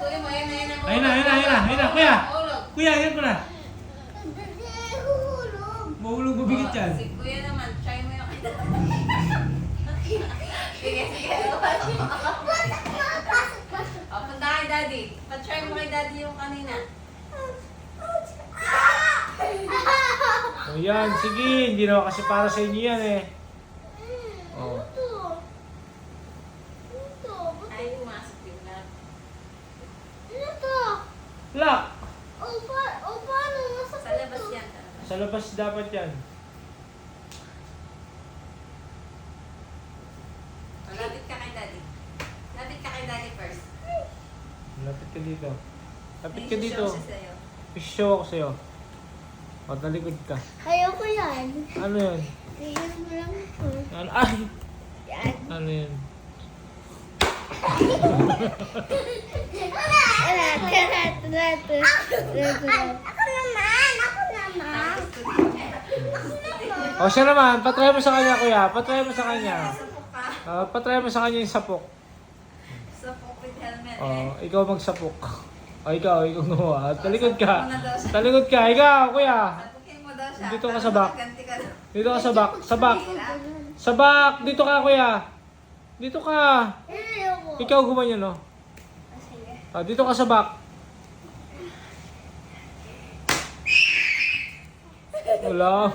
Kuya mo, ayun na. Ayun na. Kuya! Mahulog. Kuya, ayun ko na. Hulog. Mahulog mabigat yan. Si kuya naman, try mo yung Sige. Punta kay daddy. Pa-try mo kay daddy yung kanina. Ayan, sige. Hindi naman kasi para sa inyo yan eh. Oh. Ay, pumasok yung lab. Lock! Sa labas yan. Sa labas dapat yan. Lapit ka kay daddy. Lapit ka kay daddy first. Lapit ka dito. Lapit May ka dito. show siya sa'yo. I-show ako sa'yo. O, talikod ka. Ayoko yan. Ano yun? Tingnan mo lang ito. Ano? Ay! Yan. Ano yun? O, siya naman. Patry mo sa kanya, kuya. Patry mo sa kanya. Sapok ka. Patry mo sa kanya yung sapok. Sapok with helmet Ikaw magsapok. Ikaw gumawa. Talikod ka. Sapok mo na daw siya. Talikod ka. Ikaw, kuya. Sapukin mo daw siya. Dito ka Para sa back. makaganti ka daw. Dito ka sa back. Sa back. Hirap. Sa back. Dito ka, kuya. Dito ka. Ayoko. Ikaw gumanyan, no? Sige. Dito ka sa back. Wala.